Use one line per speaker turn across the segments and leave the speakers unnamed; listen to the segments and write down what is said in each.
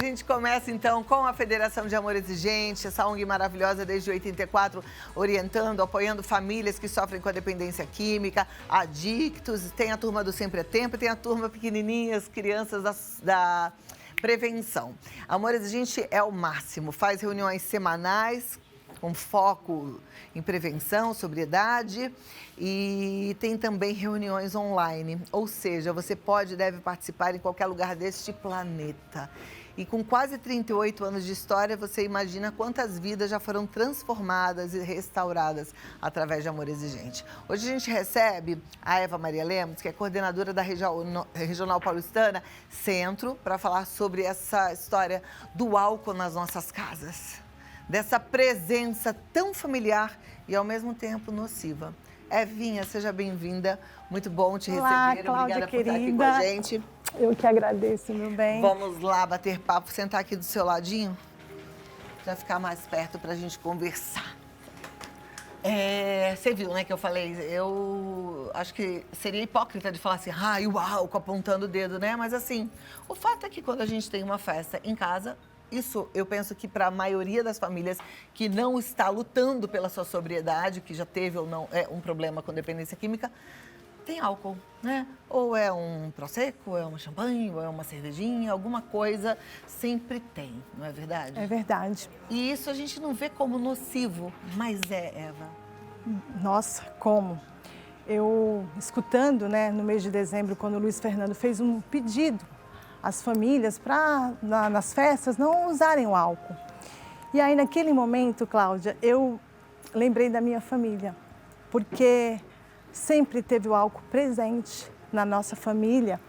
gente começa então com a Federação de Amor Exigente, essa ONG maravilhosa desde 84, orientando, apoiando famílias que sofrem com a dependência química, adictos. Tem a turma do Sempre é Tempo, tem a turma pequenininha, as crianças da prevenção. Amor Exigente é o máximo, faz reuniões semanais com foco em prevenção, sobriedade, e tem também reuniões online, ou seja, você pode e deve participar em qualquer lugar deste planeta. E com quase 38 anos de história, você imagina quantas vidas já foram transformadas e restauradas através de Amor Exigente. Hoje a gente recebe a Eva Maria Lemos, que é coordenadora da Regional Paulistana Centro, para falar sobre essa história do álcool nas nossas casas. Dessa presença tão familiar e, ao mesmo tempo, nociva. Evinha, seja bem-vinda. Muito bom te receber.
Cláudia,
obrigada
querida,
por estar aqui com a gente.
Eu que agradeço, meu bem.
Vamos lá bater papo, sentar aqui do seu ladinho, para ficar mais perto para a gente conversar. Você viu, né, que eu falei, eu acho que seria hipócrita de falar assim, e o álcool apontando o dedo, né? Mas assim, o fato é que quando a gente tem uma festa em casa, isso eu penso que para a maioria das famílias que não está lutando pela sua sobriedade, que já teve ou não um problema com dependência química, tem álcool, né? Ou é um prosecco, ou é uma champanhe, ou é uma cervejinha, alguma coisa sempre tem, não é verdade?
É verdade.
E isso a gente não vê como nocivo, mas Eva.
Nossa, como? Eu, escutando, né, no mês de dezembro, quando o Luiz Fernando fez um pedido às famílias para, nas festas, não usarem o álcool. E aí, naquele momento, Cláudia, eu lembrei da minha família, porque sempre teve o álcool presente na nossa família.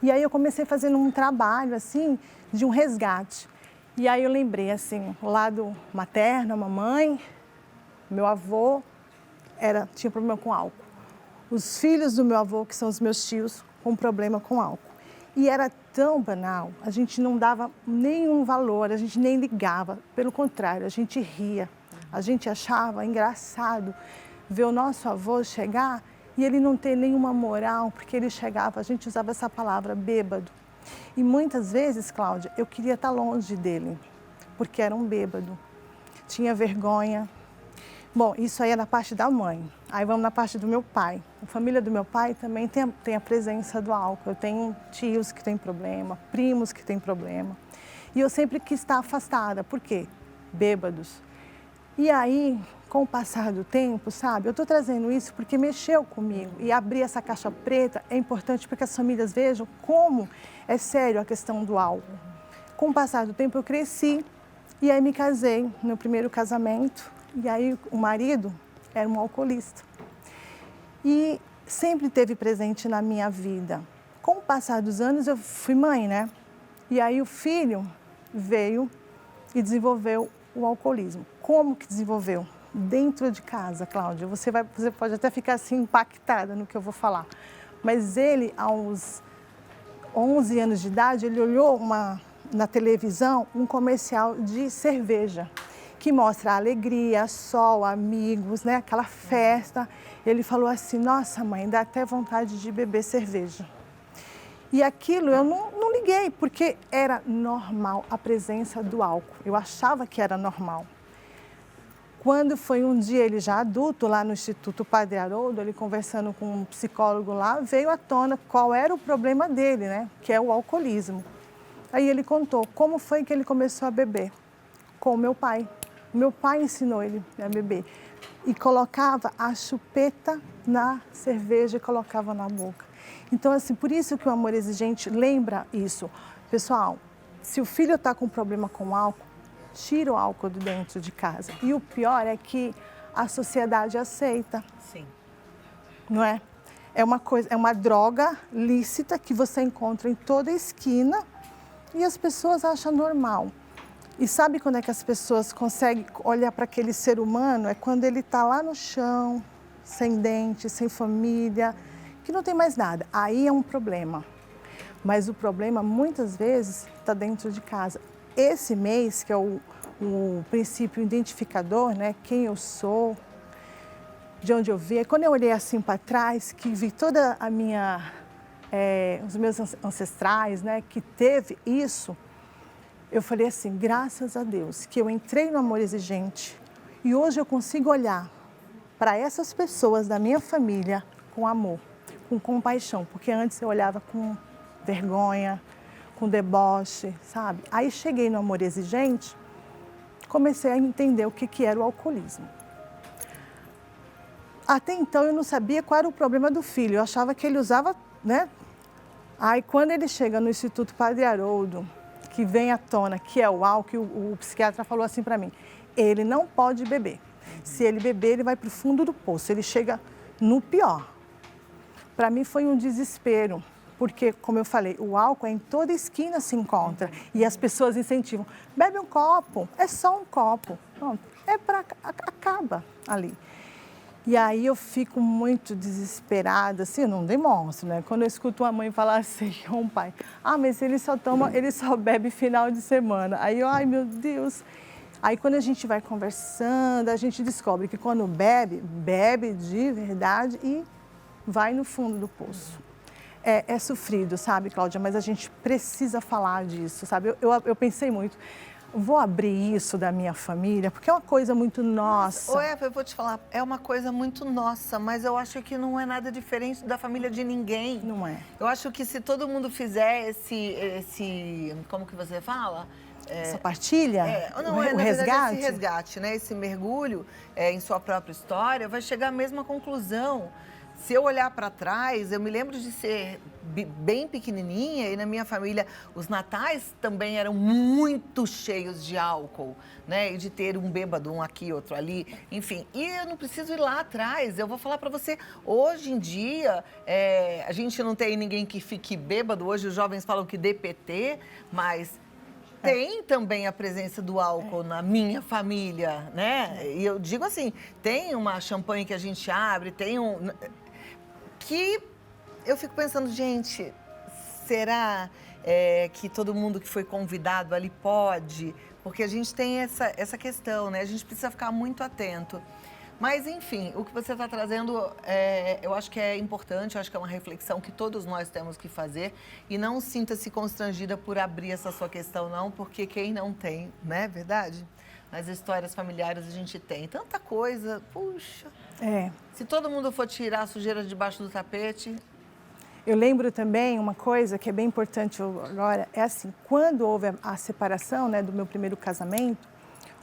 E aí eu comecei fazendo um trabalho, assim, de um resgate. E aí eu lembrei, assim, o lado materno, a mamãe, meu avô, tinha problema com álcool. Os filhos do meu avô, que são os meus tios, com problema com álcool. E era tão banal, a gente não dava nenhum valor, a gente nem ligava. Pelo contrário, a gente ria. A gente achava engraçado ver o nosso avô chegar e ele não ter nenhuma moral, porque ele chegava, a gente usava essa palavra, bêbado. E muitas vezes, Cláudia, eu queria estar longe dele, porque era um bêbado. Tinha vergonha. Bom, isso aí é na parte da mãe. Aí vamos na parte do meu pai. A família do meu pai também tem a presença do álcool. Eu tenho tios que têm problema, primos que têm problema. E eu sempre quis estar afastada. Por quê? Bêbados. E aí, com o passar do tempo, sabe, eu estou trazendo isso porque mexeu comigo. E abrir essa caixa preta é importante para que as famílias vejam como é sério a questão do álcool. Com o passar do tempo, eu cresci e aí me casei, no meu primeiro casamento. E aí o marido era um alcoolista. E sempre esteve presente na minha vida. Com o passar dos anos, eu fui mãe, né? E aí o filho veio e desenvolveu o alcoolismo. Como que desenvolveu? Dentro de casa, Cláudia. Você pode até ficar assim impactada no que eu vou falar. Mas ele, aos 11 anos de idade, ele olhou na televisão um comercial de cerveja, que mostra a alegria, sol, amigos, né? Aquela festa. Ele falou assim, nossa mãe, dá até vontade de beber cerveja. E aquilo eu não liguei, porque era normal a presença do álcool. Eu achava que era normal. Quando foi um dia, ele já adulto, lá no Instituto Padre Haroldo, ele conversando com um psicólogo lá, veio à tona qual era o problema dele, né? Que é o alcoolismo. Aí ele contou como foi que ele começou a beber. Com o meu pai. Meu pai ensinou ele a beber e colocava a chupeta na cerveja e colocava na boca. Então, assim, por isso que o Amor Exigente lembra isso. Pessoal, se o filho está com problema com álcool, tira o álcool de dentro de casa. E o pior é que a sociedade aceita.
Sim.
Não é? É uma droga lícita que você encontra em toda esquina e as pessoas acham normal. E sabe quando é que as pessoas conseguem olhar para aquele ser humano? É quando ele está lá no chão, sem dente, sem família, que não tem mais nada. Aí é um problema. Mas o problema, muitas vezes, está dentro de casa. Esse mês, que é o princípio identificador, né? Quem eu sou, de onde eu vim. Quando eu olhei assim para trás, que vi toda a minha, os meus ancestrais, né? Que teve isso, eu falei assim, graças a Deus que eu entrei no Amor Exigente e hoje eu consigo olhar para essas pessoas da minha família com amor, com compaixão, porque antes eu olhava com vergonha, com deboche, sabe? Aí cheguei no Amor Exigente, comecei a entender o que era o alcoolismo. Até então eu não sabia qual era o problema do filho, eu achava que ele usava, né? Aí quando ele chega no Instituto Padre Haroldo, que vem à tona, que é o álcool, o psiquiatra falou assim para mim, ele não pode beber. Se ele beber, ele vai para o fundo do poço, ele chega no pior. Para mim foi um desespero, porque, como eu falei, o álcool em toda esquina se encontra e as pessoas incentivam. Bebe um copo, é só um copo, pronto, acaba ali. E aí eu fico muito desesperada, assim, eu não demonstro, né? Quando eu escuto uma mãe falar assim, ou um pai, mas ele só bebe final de semana. Aí eu, ai meu Deus. Aí quando a gente vai conversando, a gente descobre que quando bebe, bebe de verdade e vai no fundo do poço. É sofrido, sabe, Cláudia? Mas a gente precisa falar disso, sabe? Eu pensei muito, vou abrir isso da minha família, porque é uma coisa muito nossa.
Ô, Eva, eu vou te falar, é uma coisa muito nossa, mas eu acho que não é nada diferente da família de ninguém.
Não é.
Eu acho que se todo mundo fizer como que você fala?
Essa partilha,
o
resgate?
Esse resgate, né? Esse mergulho em sua própria história, vai chegar à mesma conclusão. Se eu olhar para trás, eu me lembro de ser bem pequenininha e na minha família os natais também eram muito cheios de álcool, né? E de ter um bêbado, um aqui, outro ali, enfim. E eu não preciso ir lá atrás, eu vou falar para você, hoje em dia, a gente não tem ninguém que fique bêbado, hoje os jovens falam que DPT, mas tem também a presença do álcool na minha família, né? E eu digo assim, tem uma champanhe que a gente abre, tem que eu fico pensando, gente, será que todo mundo que foi convidado ali pode? Porque a gente tem essa questão, né? A gente precisa ficar muito atento. Mas, enfim, o que você está trazendo, eu acho que é importante, eu acho que é uma reflexão que todos nós temos que fazer. E não sinta-se constrangida por abrir essa sua questão, não, porque quem não tem, não é verdade? Nas histórias familiares a gente tem tanta coisa, puxa. Se todo mundo for tirar a sujeira debaixo do tapete...
Eu lembro também uma coisa que é bem importante agora, é assim, quando houve a separação, né, do meu primeiro casamento,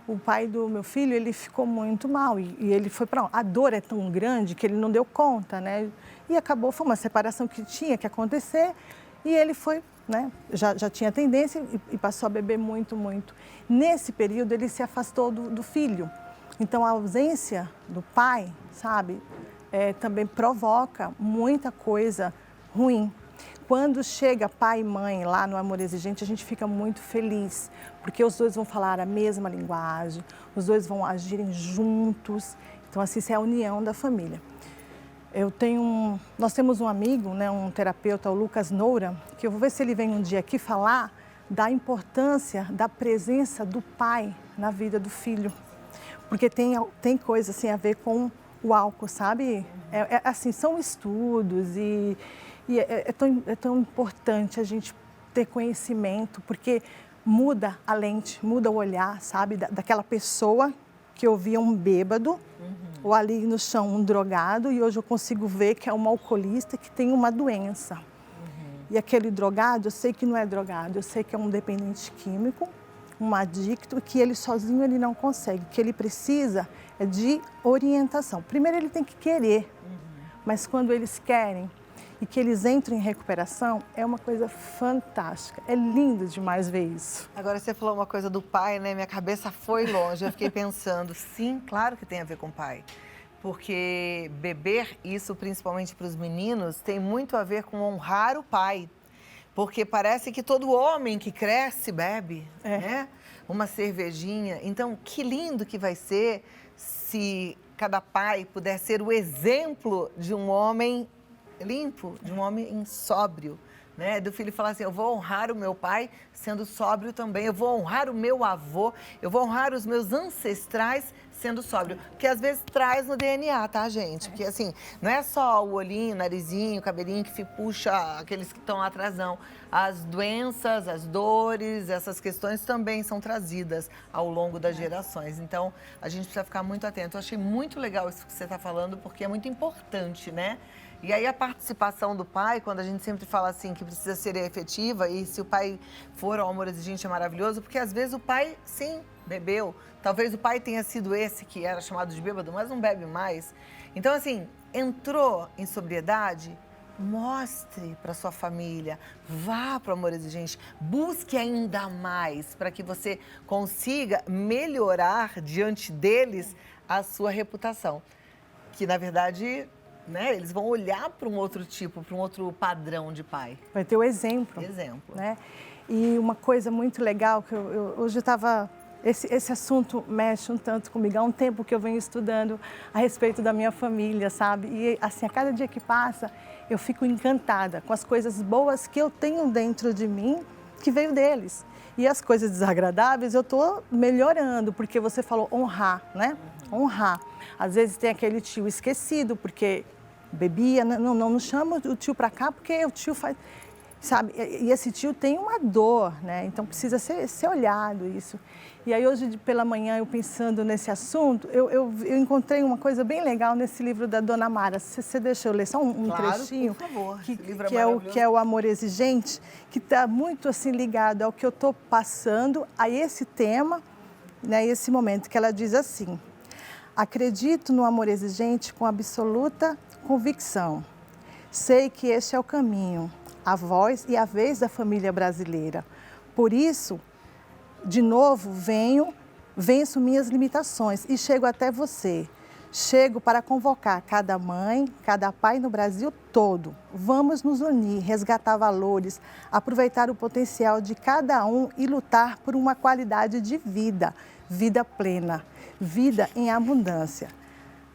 o pai do meu filho, ele ficou muito mal e ele foi para... A dor é tão grande que ele não deu conta, né? E acabou, foi uma separação que tinha que acontecer e ele foi, né? Já tinha tendência e passou a beber muito, muito. Nesse período, ele se afastou do filho. Então, a ausência do pai, sabe, também provoca muita coisa ruim. Quando chega pai e mãe lá no Amor Exigente, a gente fica muito feliz, porque os dois vão falar a mesma linguagem, os dois vão agirem juntos. Então, assim, isso é a união da família. Nós temos um amigo, né, um terapeuta, o Lucas Noura, que eu vou ver se ele vem um dia aqui falar da importância da presença do pai na vida do filho. Porque tem coisa assim a ver com o álcool, sabe? Assim, são estudos e é tão importante a gente ter conhecimento, porque muda a lente, muda o olhar, sabe? Daquela pessoa que eu via um bêbado, ou ali no chão um drogado, e hoje eu consigo ver que é um alcoolista que tem uma doença. E aquele drogado, eu sei que não é drogado, eu sei que é um dependente químico, um adicto, que ele sozinho ele não consegue. O que ele precisa é de orientação. Primeiro ele tem que querer, mas quando eles querem e que eles entram em recuperação, é uma coisa fantástica. É lindo demais ver isso.
Agora você falou uma coisa do pai, né? Minha cabeça foi longe, eu fiquei pensando, sim, claro que tem a ver com o pai. Porque beber, isso principalmente para os meninos, tem muito a ver com honrar o pai. Porque parece que todo homem que cresce bebe, né? Uma cervejinha. Então, que lindo que vai ser se cada pai puder ser o exemplo de um homem limpo, de um homem sóbrio, né? Do filho falar assim, eu vou honrar o meu pai sendo sóbrio também, eu vou honrar o meu avô, eu vou honrar os meus ancestrais sendo sóbrio. Porque às vezes traz no DNA, tá, gente? Porque assim, não é só o olhinho, narizinho, cabelinho que puxa aqueles que estão lá atrás, não. As doenças, as dores, essas questões também são trazidas ao longo das gerações. Então, a gente precisa ficar muito atento. Eu achei muito legal isso que você está falando, porque é muito importante, né? E aí a participação do pai, quando a gente sempre fala assim que precisa ser efetiva, e se o pai for ao amor exigente é maravilhoso, porque às vezes o pai, sim, bebeu. Talvez o pai tenha sido esse que era chamado de bêbado, mas não bebe mais. Então, assim, entrou em sobriedade, mostre para sua família, vá para o amor exigente, busque ainda mais para que você consiga melhorar diante deles a sua reputação. Que, na verdade, né, eles vão olhar para um outro tipo, para um outro padrão de pai.
Vai ter o exemplo.
Exemplo.
Né? E uma coisa muito legal, que hoje eu estava... Esse assunto mexe um tanto comigo. Há um tempo que eu venho estudando a respeito da minha família, sabe? E, assim, a cada dia que passa, eu fico encantada com as coisas boas que eu tenho dentro de mim, que veio deles. E as coisas desagradáveis eu estou melhorando, porque você falou honrar, né? Honrar. Às vezes tem aquele tio esquecido, porque bebia, não chama o tio para cá, porque o tio faz... Sabe? E esse tio tem uma dor, né? Então precisa ser olhado isso. E aí hoje pela manhã, eu pensando nesse assunto, eu encontrei uma coisa bem legal nesse livro da Dona Mara. Você deixa eu ler só um
claro,
trechinho?
Por favor.
Que é o Amor Exigente, que está muito assim ligado ao que eu estou passando, a esse tema, né? Esse momento que ela diz assim: acredito no amor exigente com absoluta convicção. Sei que este é o caminho, a voz e a vez da família brasileira. Por isso, de novo, venço minhas limitações e chego até você. Chego para convocar cada mãe, cada pai no Brasil todo. Vamos nos unir, resgatar valores, aproveitar o potencial de cada um e lutar por uma qualidade de vida, vida plena, vida em abundância.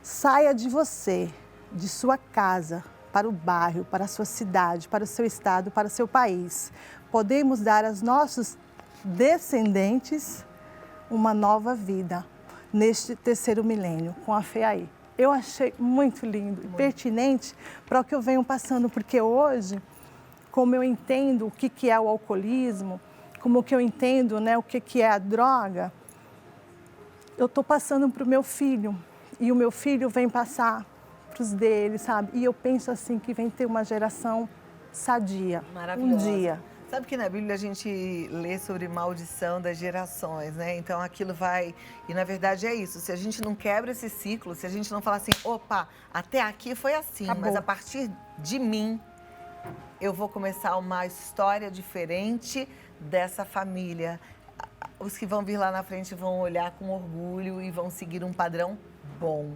Saia de você, de sua casa, para o bairro, para a sua cidade, para o seu estado, para o seu país. Podemos dar aos nossos descendentes uma nova vida neste terceiro milênio, com a FEAI. Eu achei muito lindo e pertinente para o que eu venho passando, porque hoje, como eu entendo o que é o alcoolismo, como que eu entendo, né, o que é a droga, eu estou passando para o meu filho e o meu filho vem passar para os dele, sabe? E eu penso assim que vem ter uma geração sadia, um dia.
Sabe que na Bíblia a gente lê sobre maldição das gerações, né? Então aquilo vai... E na verdade é isso, se a gente não quebra esse ciclo, se a gente não fala assim, opa, até aqui foi assim,
acabou,
mas a partir de mim, eu vou começar uma história diferente dessa família. Os que vão vir lá na frente vão olhar com orgulho e vão seguir um padrão bom.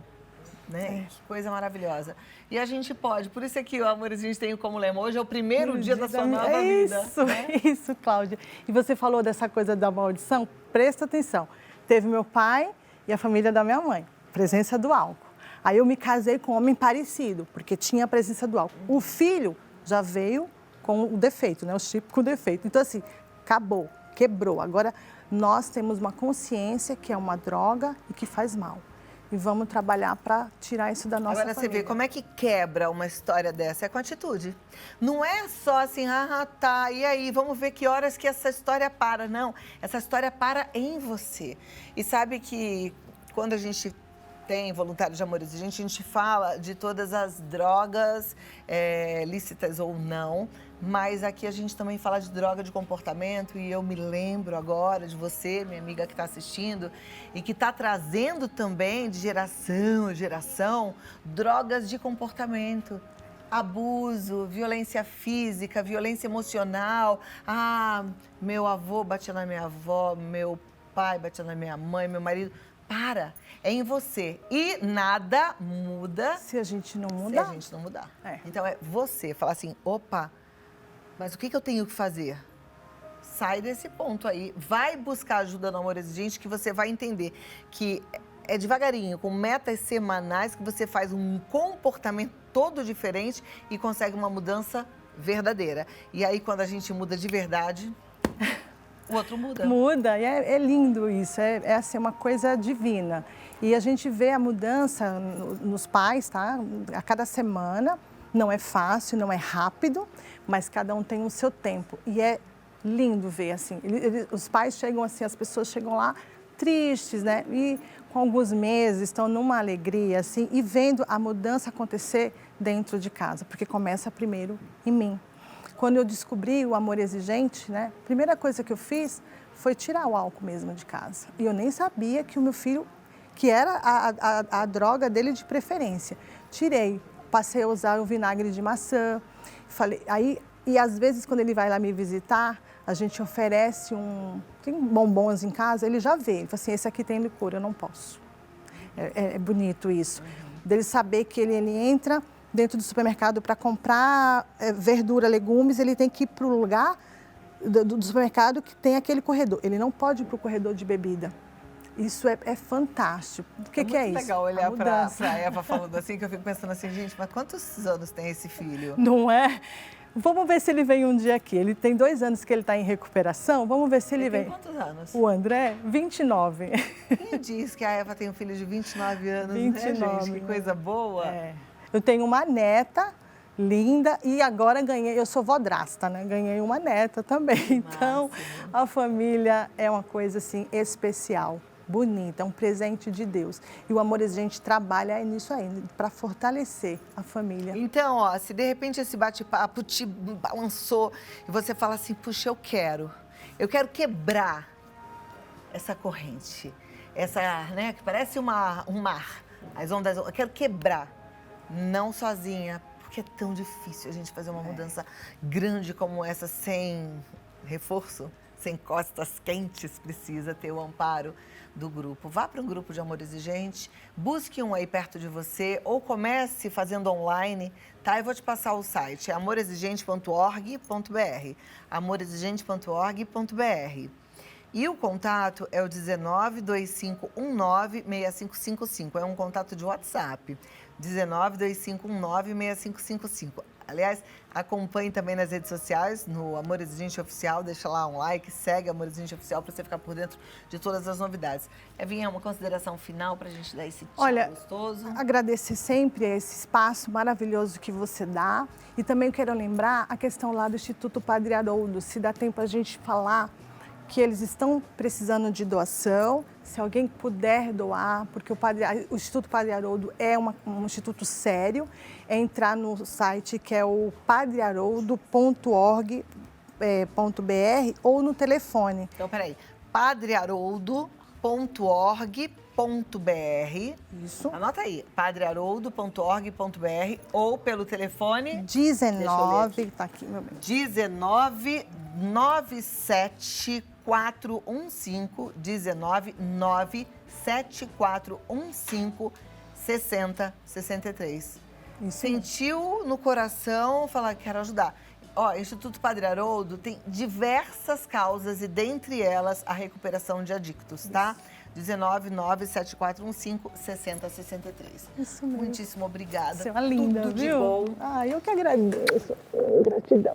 Né? Que coisa maravilhosa. E a gente pode, por isso é que o Amor a gente tem como lema. Hoje é o primeiro dia da sua nova vida.
Isso, né? Isso, Cláudia. E você falou dessa coisa da maldição, presta atenção. Teve meu pai e a família da minha mãe, presença do álcool. Aí eu me casei com um homem parecido, porque tinha a presença do álcool. O filho já veio com o defeito, né? O chip com defeito. Então, assim, acabou, quebrou. Agora, nós temos uma consciência que é uma droga e que faz mal. E vamos trabalhar para tirar isso da nossa família.
Agora você vê como é que quebra uma história dessa, é com atitude. Não é só assim, tá, e aí, vamos ver que horas que essa história para. Não, essa história para em você. E sabe que quando a gente tem Voluntário de Amor Exigente, a gente fala de todas as drogas, lícitas ou não, mas aqui a gente também fala de droga de comportamento e eu me lembro agora de você, minha amiga que está assistindo, e que está trazendo também de geração a geração drogas de comportamento. Abuso, violência física, violência emocional. Ah, meu avô batia na minha avó, meu pai batia na minha mãe, meu marido. Para, é em você. E nada muda
se a gente não mudar.
Se a gente não mudar. Então é você falar assim, opa, mas o que eu tenho que fazer? Sai desse ponto aí, vai buscar ajuda no Amor Exigente, que você vai entender que é devagarinho, com metas semanais, que você faz um comportamento todo diferente e consegue uma mudança verdadeira. E aí, quando a gente muda de verdade, o outro muda.
Muda, e é lindo isso, é assim, uma coisa divina. E a gente vê a mudança nos pais, tá? A cada semana, não é fácil, não é rápido, mas cada um tem o seu tempo. E é lindo ver, assim, os pais chegam assim, as pessoas chegam lá tristes, né? E com alguns meses estão numa alegria, assim, e vendo a mudança acontecer dentro de casa, porque começa primeiro em mim. Quando eu descobri o amor exigente, né? A primeira coisa que eu fiz foi tirar o álcool mesmo de casa. E eu nem sabia que o meu filho, que era a droga dele de preferência. Tirei, passei a usar o vinagre de maçã. Falei, aí, e às vezes quando ele vai lá me visitar, a gente oferece tem bombons em casa, ele já vê. Ele fala assim, esse aqui tem licor, eu não posso. É bonito isso. Dele saber que ele entra dentro do supermercado para comprar verdura, legumes, ele tem que ir para o lugar do supermercado que tem aquele corredor. Ele não pode ir para o corredor de bebida. Isso é fantástico. O que é isso?
É muito legal olhar para a Eva falando assim, que eu fico pensando assim, gente, mas quantos anos tem esse filho?
Não é? Vamos ver se ele vem um dia aqui. Ele tem 2 anos que ele está em recuperação. Vamos ver se ele vem.
Tem quantos anos?
O André, 29.
Quem diz que a Eva tem um filho de 29 anos,
29,
né, gente? Que coisa boa.
Eu tenho uma neta linda e agora eu sou vodrasta, né? Ganhei uma neta também. Então, a família é uma coisa assim especial, bonita, é um presente de Deus. E o Amor Exigente trabalha nisso aí, para fortalecer a família.
Então, ó, se de repente esse bate-papo te balançou e você fala assim, puxa, eu quero quebrar essa corrente, né, que parece um mar, as ondas, eu quero quebrar, não sozinha, porque é tão difícil a gente fazer uma mudança grande como essa sem reforço, sem costas quentes, precisa ter o amparo do grupo. Vá para um grupo de Amor Exigente, busque um aí perto de você ou comece fazendo online, tá? Eu vou te passar o site, é amorexigente.org.br, amorexigente.org.br. E o contato é o 1925196555, é um contato de WhatsApp, 1925196555. Aliás, acompanhe também nas redes sociais, no Amor Exigente Oficial, deixa lá um like, segue Amor Exigente Oficial para você ficar por dentro de todas as novidades. Evinha, uma consideração final para a gente dar esse tchau gostoso?
Agradecer sempre esse espaço maravilhoso que você dá e também quero lembrar a questão lá do Instituto Padre Haroldo, se dá tempo a gente falar que eles estão precisando de doação, se alguém puder doar, porque o Instituto Padre Haroldo é um instituto sério, é entrar no site que é o padreharoldo.org.br ou no telefone.
Então, peraí, padreharoldo.org.br.
Isso.
Anota aí, padreharoldo.org.br ou pelo telefone
19, tá aqui, meu bem.
1997 7415 6063. Sentiu no coração falar que quero ajudar. Ó, Instituto Padre Haroldo tem diversas causas e dentre elas a recuperação de adictos, tá? 19974156063.
Isso mesmo.
Muitíssimo obrigada.
Você é uma linda,
tudo
viu?
de bom.
Eu que agradeço. Gratidão.